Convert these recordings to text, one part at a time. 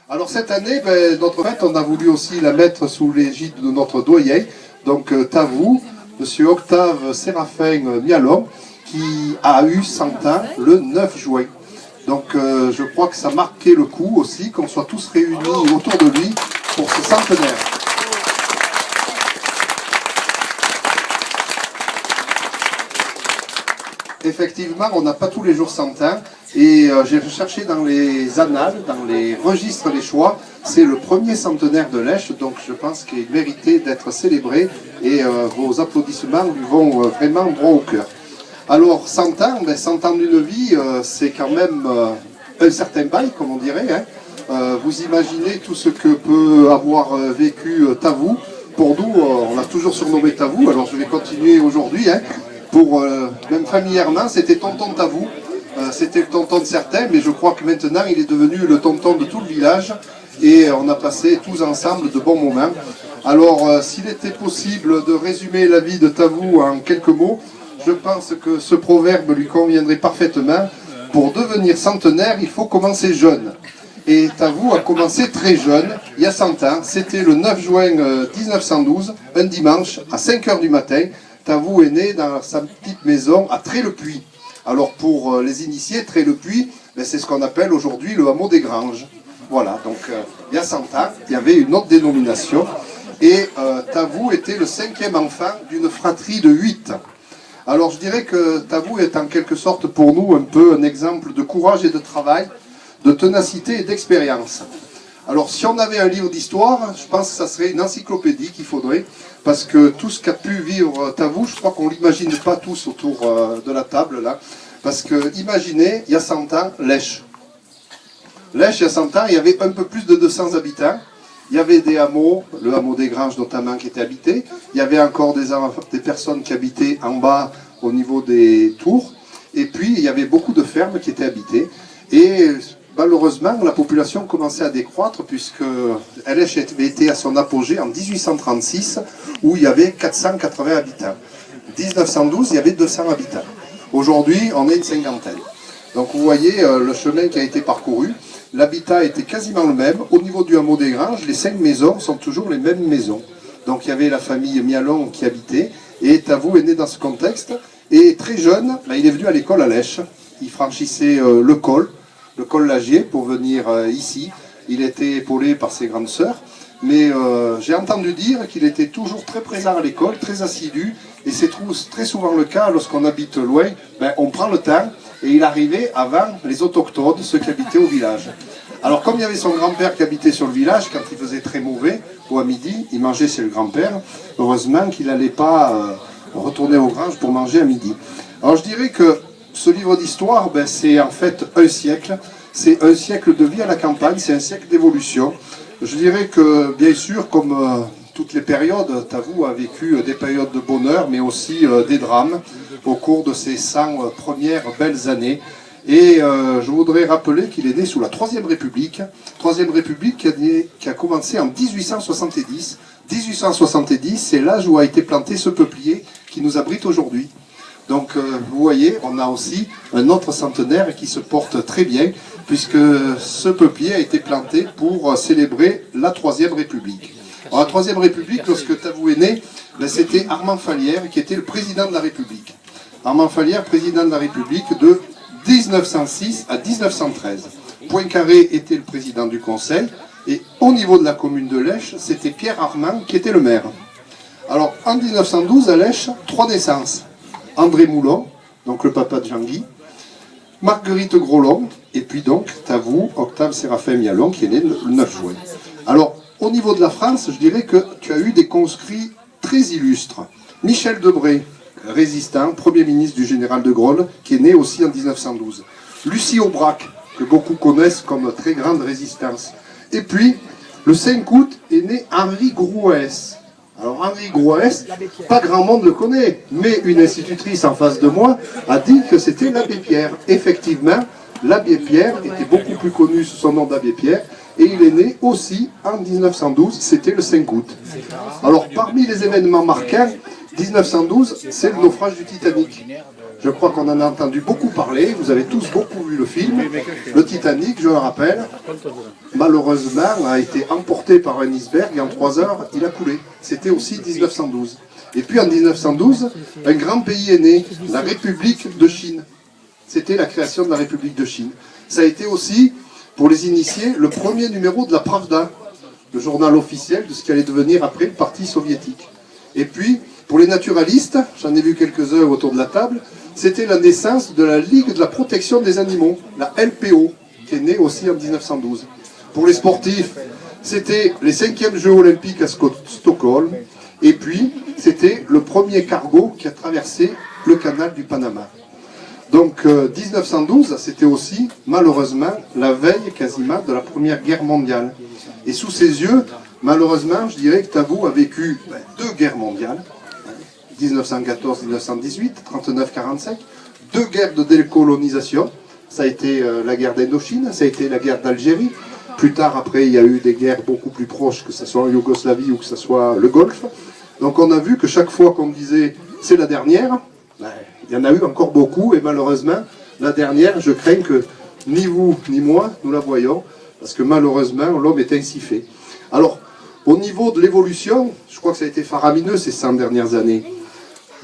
Alors cette année, notre fête, on a voulu aussi la mettre sous l'égide de notre doyen, donc Tavou, Monsieur Octave Séraphin Mialon, qui a eu 100 ans le 9 juin. Donc je crois que ça marquait le coup aussi, qu'on soit tous réunis autour de lui pour ce centenaire. Effectivement, on n'a pas tous les jours 100 ans, et j'ai recherché dans les annales, dans les registres des choix, c'est le premier centenaire de Lesches, donc je pense qu'il méritait d'être célébré, et vos applaudissements lui vont vraiment droit au cœur. Alors 100 ans, 100 ans d'une vie, c'est quand même un certain bail, comme on dirait, hein. Vous imaginez tout ce que peut avoir vécu Tavou. Pour nous, on l'a toujours surnommé Tavou, alors je vais continuer aujourd'hui, hein. Pour, même familièrement, c'était tonton Tavou, c'était le tonton de certains, mais je crois que maintenant il est devenu le tonton de tout le village, et on a passé tous ensemble de bons moments. Alors, s'il était possible de résumer la vie de Tavou en quelques mots, je pense que ce proverbe lui conviendrait parfaitement. Pour devenir centenaire, il faut commencer jeune. Et Tavou a commencé très jeune, il y a 100 ans, c'était le 9 juin 1912, un dimanche, à 5 h du matin. Tavou est né dans sa petite maison à Tré-le-Puy. Alors pour les initiés, Tré-le-Puy, c'est ce qu'on appelle aujourd'hui le hameau des Granges. Voilà, donc il y a 100 ans, il y avait une autre dénomination. Et Tavou était le 5e enfant d'une fratrie de 8. Alors je dirais que Tavou est en quelque sorte pour nous un peu un exemple de courage et de travail, de ténacité et d'expérience. Alors si on avait un livre d'histoire, je pense que ça serait une encyclopédie qu'il faudrait, parce que tout ce qu'a pu vivre Tavou, je crois qu'on ne l'imagine pas tous autour de la table là, parce que imaginez, il y a 100 ans, Lesches. Lesches, il y a 100 ans, il y avait un peu plus de 200 habitants, il y avait des hameaux, le hameau des Granges notamment qui était habité, il y avait encore des personnes qui habitaient en bas au niveau des tours, et puis il y avait beaucoup de fermes qui étaient habitées, et malheureusement, la population commençait à décroître puisque Lesches avait été à son apogée en 1836 où il y avait 480 habitants. En 1912, il y avait 200 habitants. Aujourd'hui, on est une cinquantaine. Donc vous voyez le chemin qui a été parcouru. L'habitat était quasiment le même. Au niveau du hameau des Granges, les 5 maisons sont toujours les mêmes maisons. Donc il y avait la famille Mialon qui habitait et Tavou est né dans ce contexte. Et très jeune, il est venu à l'école à Lesches. Il franchissait le col Lagier pour venir ici. Il était épaulé par ses grandes sœurs, mais j'ai entendu dire qu'il était toujours très présent à l'école, très assidu, et c'est très souvent le cas lorsqu'on habite loin, on prend le temps, et il arrivait avant les autochtones, ceux qui habitaient au village. Alors comme il y avait son grand-père qui habitait sur le village, quand il faisait très mauvais, ou à midi, il mangeait chez le grand-père, heureusement qu'il n'allait pas retourner aux granges pour manger à midi. Alors je dirais que ce livre d'histoire, c'est en fait un siècle. C'est un siècle de vie à la campagne, c'est un siècle d'évolution. Je dirais que, bien sûr, comme toutes les périodes, Tavou a vécu des périodes de bonheur, mais aussi des drames au cours de ces 100 premières belles années. Et je voudrais rappeler qu'il est né sous la Troisième République. Troisième République qui a commencé en 1870. 1870, c'est l'âge où a été planté ce peuplier qui nous abrite aujourd'hui. Donc vous voyez, on a aussi un autre centenaire qui se porte très bien, puisque ce peuplier a été planté pour célébrer la Troisième République. Alors, la Troisième République, lorsque Tavou est né, c'était Armand Fallières qui était le président de la République. Armand Fallières, président de la République de 1906 à 1913. Poincaré était le président du Conseil, et au niveau de la commune de Lesches, c'était Pierre Armand qui était le maire. Alors en 1912, à Lesches, 3 naissances. André Moulon, donc le papa de Jean-Guy, Marguerite Grolon, et puis donc Tavou, Octave Séraphin Mialon, qui est né le 9 juin. Alors, au niveau de la France, je dirais que tu as eu des conscrits très illustres. Michel Debré, résistant, premier ministre du général de Gaulle, qui est né aussi en 1912. Lucie Aubrac, que beaucoup connaissent comme très grande résistance. Et puis, le 5 août est né Henri Grouès. Alors Henri Grouès, pas grand monde le connaît, mais une institutrice en face de moi a dit que c'était l'abbé Pierre. Effectivement, l'abbé Pierre était beaucoup plus connu sous son nom d'abbé Pierre, et il est né aussi en 1912, c'était le 5 août. Alors parmi les événements marquants, 1912, c'est le naufrage du Titanic. Je crois qu'on en a entendu beaucoup parler, vous avez tous beaucoup vu le film. Le Titanic, je le rappelle, malheureusement a été emporté par un iceberg et en 3 heures, il a coulé. C'était aussi 1912. Et puis en 1912, un grand pays est né, la République de Chine. C'était la création de la République de Chine. Ça a été aussi, pour les initiés, le premier numéro de la Pravda, le journal officiel de ce qui allait devenir après le Parti soviétique. Et puis, pour les naturalistes, j'en ai vu quelques-uns autour de la table, c'était la naissance de la Ligue de la protection des animaux, la LPO, qui est née aussi en 1912. Pour les sportifs, c'était les 5e Jeux olympiques à Stockholm, et puis c'était le premier cargo qui a traversé le canal du Panama. Donc 1912, c'était aussi, malheureusement, la veille quasiment de la Première Guerre mondiale. Et sous ses yeux, malheureusement, je dirais que Tavou a vécu 2 guerres mondiales, 1914-1918, 39-45, 2 guerres de décolonisation. Ça a été la guerre d'Indochine, ça a été la guerre d'Algérie. Plus tard, après, il y a eu des guerres beaucoup plus proches, que ce soit en Yougoslavie ou que ce soit le Golfe. Donc on a vu que chaque fois qu'on disait « c'est la dernière », il y en a eu encore beaucoup, et malheureusement, la dernière, je crains que ni vous ni moi, nous la voyons, parce que malheureusement, l'homme est ainsi fait. Alors, au niveau de l'évolution, je crois que ça a été faramineux ces 100 dernières années.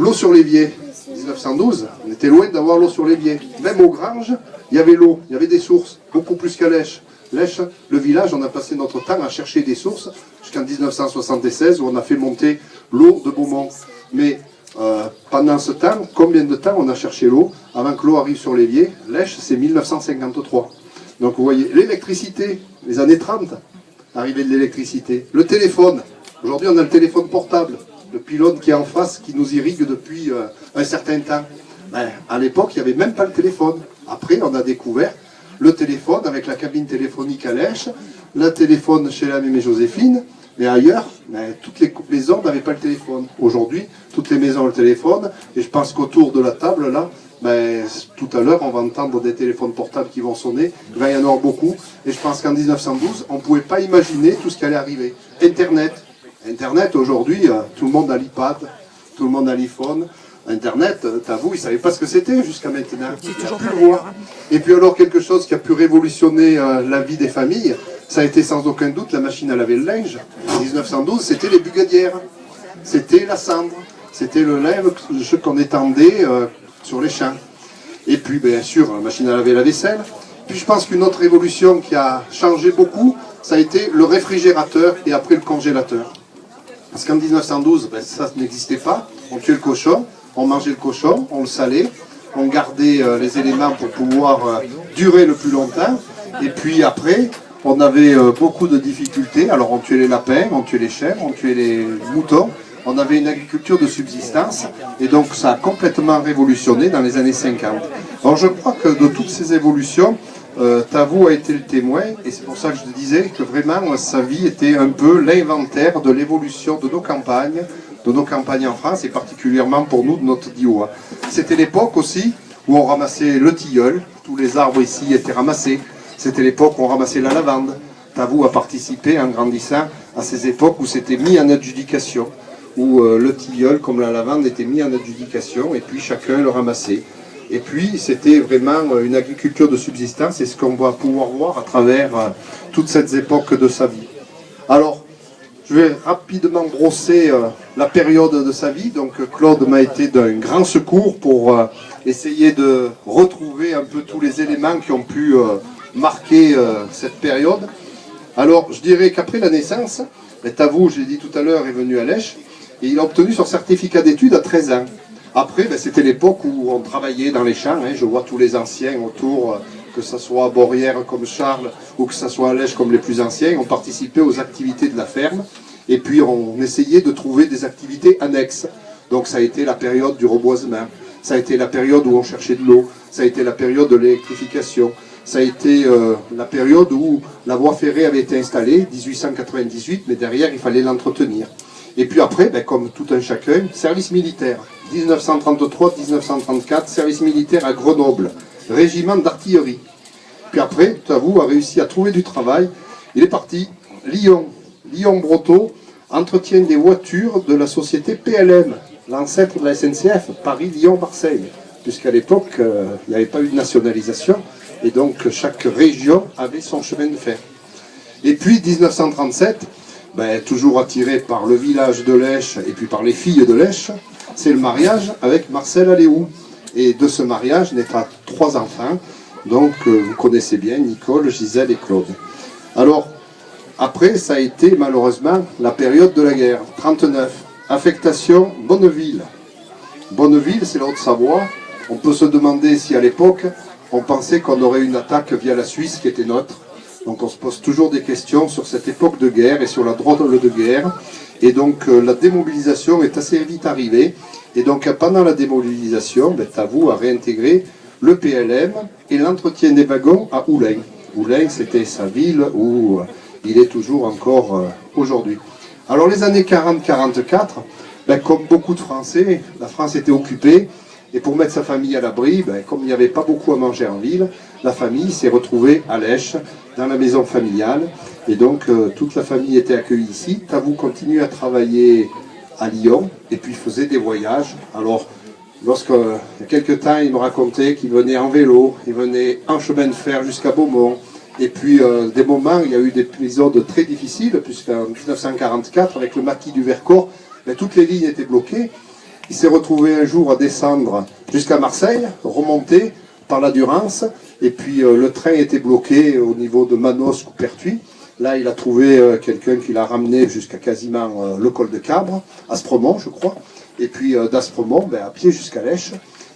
L'eau sur l'évier, 1912, on était loin d'avoir l'eau sur l'évier. Même aux granges, il y avait l'eau, il y avait des sources, beaucoup plus qu'à Lèche. Lèche, le village, on a passé notre temps à chercher des sources, jusqu'en 1976, où on a fait monter l'eau de Beaumont. Mais pendant ce temps, combien de temps on a cherché l'eau avant que l'eau arrive sur l'évier? Lèche, c'est 1953. Donc vous voyez, l'électricité, les années 30, arrivée de l'électricité. Le téléphone, aujourd'hui on a le téléphone portable, le pylône qui est en face, qui nous irrigue depuis un certain temps. À l'époque, il n'y avait même pas le téléphone. Après, on a découvert le téléphone avec la cabine téléphonique à Lèche, le téléphone chez la mémé Joséphine, mais ailleurs, toutes les maisons n'avaient pas le téléphone. Aujourd'hui, toutes les maisons ont le téléphone, et je pense qu'autour de la table, là, tout à l'heure, on va entendre des téléphones portables qui vont sonner, il va y en avoir beaucoup, et je pense qu'en 1912, on ne pouvait pas imaginer tout ce qui allait arriver. Internet, aujourd'hui, tout le monde a l'iPad, tout le monde a l'iPhone. Internet, t'avoues, ils ne savaient pas ce que c'était jusqu'à maintenant. Ils n'ont pu le voir. Et puis alors, quelque chose qui a pu révolutionner la vie des familles, ça a été sans aucun doute la machine à laver le linge. En 1912, c'était les bugadières, c'était la cendre, c'était le linge qu'on étendait sur les champs. Et puis, bien sûr, la machine à laver la vaisselle. Puis je pense qu'une autre révolution qui a changé beaucoup, ça a été le réfrigérateur et après le congélateur. Parce qu'en 1912, ça n'existait pas. On tuait le cochon, on mangeait le cochon, on le salait, on gardait les éléments pour pouvoir durer le plus longtemps. Et puis après, on avait beaucoup de difficultés. Alors on tuait les lapins, on tuait les chèvres, on tuait les moutons. On avait une agriculture de subsistance. Et donc ça a complètement révolutionné dans les années 50. Alors je crois que de toutes ces évolutions, Tavou a été le témoin, et c'est pour ça que je disais que vraiment sa vie était un peu l'inventaire de l'évolution de nos campagnes en France, et particulièrement pour nous de notre Diois. C'était l'époque aussi où on ramassait le tilleul, tous les arbres ici étaient ramassés. C'était l'époque où on ramassait la lavande. Tavou a participé en grandissant à ces époques où c'était mis en adjudication, où le tilleul comme la lavande était mis en adjudication, et puis chacun le ramassait. Et puis, c'était vraiment une agriculture de subsistance, c'est ce qu'on va pouvoir voir à travers toutes ces époques de sa vie. Alors, je vais rapidement brosser la période de sa vie. Donc, Claude m'a été d'un grand secours pour essayer de retrouver un peu tous les éléments qui ont pu marquer cette période. Alors, je dirais qu'après la naissance, Tavou, je l'ai dit tout à l'heure, est venu à Lèche, et il a obtenu son certificat d'études à 13 ans. Après, c'était l'époque où on travaillait dans les champs. Je vois tous les anciens autour, que ce soit à Borrières comme Charles, ou que ce soit à Lèche comme les plus anciens, on participait aux activités de la ferme. Et puis on essayait de trouver des activités annexes. Donc ça a été la période du reboisement, ça a été la période où on cherchait de l'eau, ça a été la période de l'électrification, ça a été la période où la voie ferrée avait été installée, 1898, mais derrière il fallait l'entretenir. Et puis après, comme tout un chacun, service militaire. 1933-1934, service militaire à Grenoble, régiment d'artillerie. Puis après, Tavou a réussi à trouver du travail. Il est parti, Lyon-Brotteaux, entretien des voitures de la société PLM, l'ancêtre de la SNCF, Paris-Lyon-Marseille. puisqu'à l'époque, il n'y avait pas eu de nationalisation, et donc chaque région avait son chemin de fer. Et puis 1937, toujours attiré par le village de Lèche et puis par les filles de Lèche, c'est le mariage avec Marcel Aléou. Et de ce mariage naîtra 3 enfants, donc vous connaissez bien, Nicole, Gisèle et Claude. Alors, après, ça a été malheureusement la période de la guerre, 39, affectation Bonneville. Bonneville, c'est la Haute-Savoie. On peut se demander si à l'époque, on pensait qu'on aurait une attaque via la Suisse qui était nôtre. Donc on se pose toujours des questions sur cette époque de guerre et sur la drôle de guerre. Et donc la démobilisation est assez vite arrivée. Et donc pendant la démobilisation, Tavou a réintégré le PLM et l'entretien des wagons à Oullins. Oullins, c'était sa ville où il est toujours encore aujourd'hui. Alors les années 40-44, comme beaucoup de Français, la France était occupée. Et pour mettre sa famille à l'abri, comme il n'y avait pas beaucoup à manger en ville, la famille s'est retrouvée à Lèche, dans la maison familiale. Et donc, toute la famille était accueillie ici. Tavou continuait à travailler à Lyon, et puis faisait des voyages. Alors, il y a quelques temps, il me racontait qu'il venait en vélo, il venait en chemin de fer jusqu'à Beaumont. Et puis, des moments, il y a eu des épisodes très difficiles, puisqu'en 1944, avec le maquis du Vercors, toutes les lignes étaient bloquées. Il s'est retrouvé un jour à descendre jusqu'à Marseille, remonter par la Durance, et puis le train était bloqué au niveau de Manosque ou Pertuis. Là, il a trouvé quelqu'un qui l'a ramené jusqu'à quasiment le col de Cabre, Aspremont, je crois, et puis d'Aspremont, à pied jusqu'à Lèche.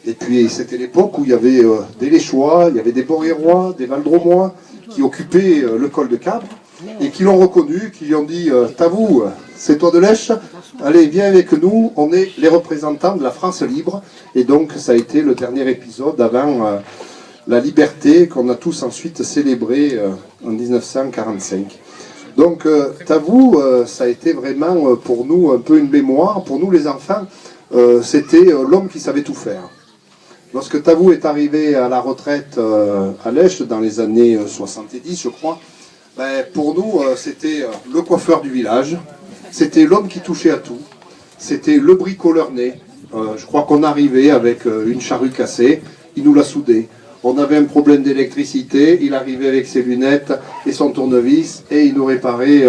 Et puis c'était l'époque où il y avait des Léchois, il y avait des Borérois, des Valdromois qui occupaient le col de Cabre, et qui l'ont reconnu, qui lui ont dit « Tavou, c'est toi de Lèche ? Allez, viens avec nous, on est les représentants de la France libre. » Et donc, ça a été le dernier épisode avant la liberté qu'on a tous ensuite célébrée en 1945. Donc, Tavou, ça a été vraiment pour nous un peu une mémoire. Pour nous, les enfants, c'était l'homme qui savait tout faire. Lorsque Tavou est arrivé à la retraite à Lèche, dans les années 70, je crois, pour nous, c'était le coiffeur du village, c'était l'homme qui touchait à tout, c'était le bricoleur né. Je crois qu'on arrivait avec une charrue cassée, il nous l'a soudée. On avait un problème d'électricité, il arrivait avec ses lunettes et son tournevis et il nous réparait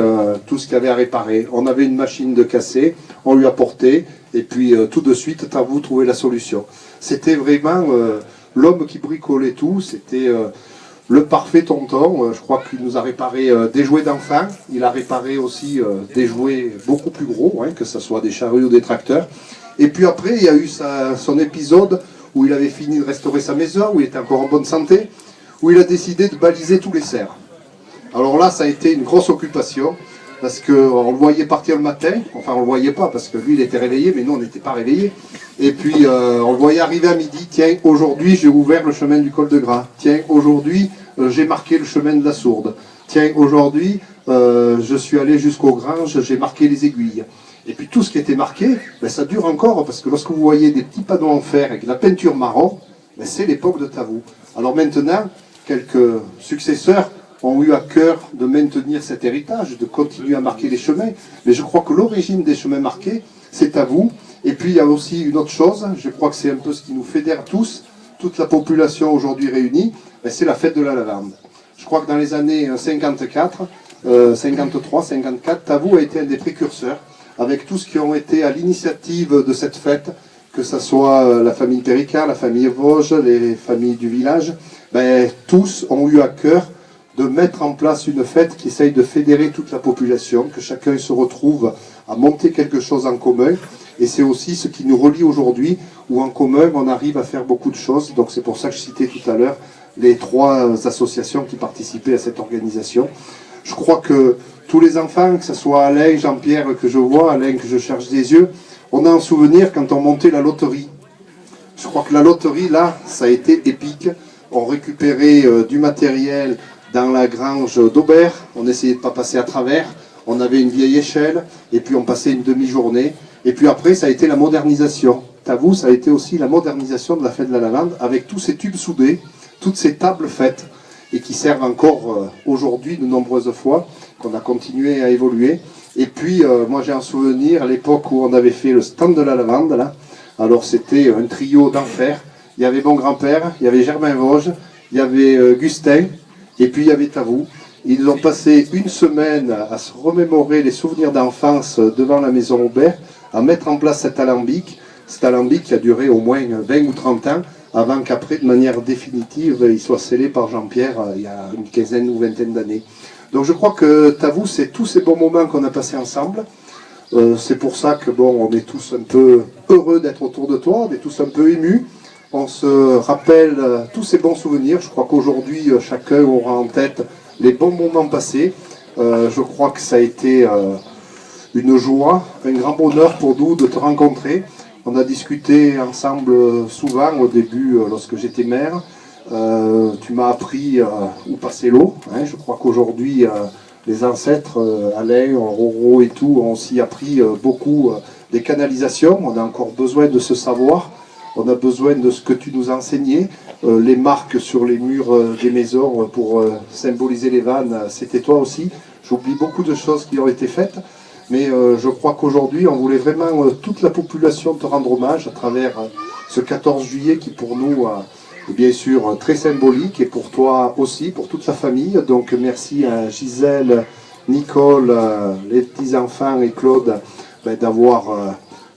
tout ce qu'il y avait à réparer. On avait une machine de casser, on lui apportait et puis tout de suite, Tavou trouvait la solution. C'était vraiment l'homme qui bricolait tout, c'était le parfait tonton. Je crois qu'il nous a réparé des jouets d'enfants, il a réparé aussi des jouets beaucoup plus gros, que ce soit des charrues ou des tracteurs. Et puis après, il y a eu son épisode où il avait fini de restaurer sa maison, où il était encore en bonne santé, où il a décidé de baliser tous les cerfs. Alors là, ça a été une grosse occupation, parce qu'on le voyait partir le matin, enfin on le voyait pas, parce que lui il était réveillé, mais nous on n'était pas réveillés. Et puis on le voyait arriver à midi, tiens, aujourd'hui j'ai ouvert le chemin du col de Gras, tiens, aujourd'hui j'ai marqué le chemin de la Sourde, tiens, aujourd'hui je suis allé jusqu'aux Granges, j'ai marqué les aiguilles. Et puis tout ce qui était marqué, ça dure encore, parce que lorsque vous voyez des petits panneaux en fer avec la peinture marron, c'est l'époque de Tavou. Alors maintenant, quelques successeurs ont eu à cœur de maintenir cet héritage, de continuer à marquer les chemins, mais je crois que l'origine des chemins marqués, c'est Tavou. Et puis il y a aussi une autre chose, je crois que c'est un peu ce qui nous fédère tous, toute la population aujourd'hui réunie, c'est la fête de la lavande. Je crois que dans les années 54, 53, 54, Tavou a été un des précurseurs, avec tous qui ont été à l'initiative de cette fête, que ce soit la famille Péricard, la famille Vosges, les familles du village, tous ont eu à cœur de mettre en place une fête qui essaye de fédérer toute la population, que chacun se retrouve à monter quelque chose en commun. Et c'est aussi ce qui nous relie aujourd'hui, où en commun on arrive à faire beaucoup de choses. Donc c'est pour ça que je citais tout à l'heure les 3 associations qui participaient à cette organisation. Je crois que tous les enfants, que ce soit Alain, Jean-Pierre que je vois, Alain que je cherche des yeux, on a un souvenir quand on montait la loterie. Je crois que la loterie, là, ça a été épique. On récupérait du matériel dans la grange d'Aubert, on essayait de ne pas passer à travers, on avait une vieille échelle, et puis on passait une demi-journée. Et puis après, ça a été la modernisation. Tavou, ça a été aussi la modernisation de la fête de la lavande, avec tous ces tubes soudés, toutes ces tables faites, et qui servent encore aujourd'hui de nombreuses fois, qu'on a continué à évoluer. Et puis, moi j'ai un souvenir à l'époque où on avait fait le stand de la lavande, là. Alors c'était un trio d'enfer, il y avait mon grand-père, il y avait Germain Vosges, il y avait Gustin, et puis il y avait Tavou. Ils ont passé une semaine à se remémorer les souvenirs d'enfance devant la maison Aubert, à mettre en place cet alambic qui a duré au moins 20 ou 30 ans, avant qu'après, de manière définitive, il soit scellé par Jean-Pierre il y a une quinzaine ou vingtaine d'années. Donc je crois que Tavou, c'est tous ces bons moments qu'on a passés ensemble. C'est pour ça que bon, on est tous un peu heureux d'être autour de toi, on est tous un peu émus. On se rappelle tous ces bons souvenirs. Je crois qu'aujourd'hui, chacun aura en tête les bons moments passés. Je crois que ça a été une joie, un grand bonheur pour nous de te rencontrer. On a discuté ensemble souvent au début lorsque j'étais maire. Tu m'as appris où passer l'eau. Hein. Je crois qu'aujourd'hui, les ancêtres, Alain, Roro et tout, ont aussi appris beaucoup des canalisations. On a encore besoin de ce savoir. On a besoin de ce que tu nous enseignais. Les marques sur les murs des maisons pour symboliser les vannes, c'était toi aussi. J'oublie beaucoup de choses qui ont été faites. Mais je crois qu'aujourd'hui, on voulait vraiment toute la population te rendre hommage à travers ce 14 juillet qui pour nous est bien sûr très symbolique et pour toi aussi, pour toute la famille. Donc merci à Gisèle, Nicole, les petits-enfants et Claude d'avoir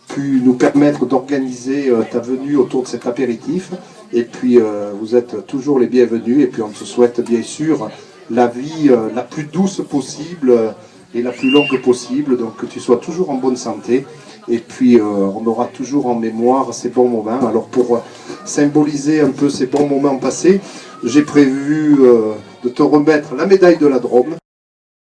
pu nous permettre d'organiser ta venue autour de cet apéritif. Et puis vous êtes toujours les bienvenus et puis on te souhaite bien sûr la vie la plus douce possible et la plus longue possible, donc que tu sois toujours en bonne santé. Et puis on aura toujours en mémoire ces bons moments. Alors pour symboliser un peu ces bons moments passés, j'ai prévu de te remettre la médaille de la Drôme.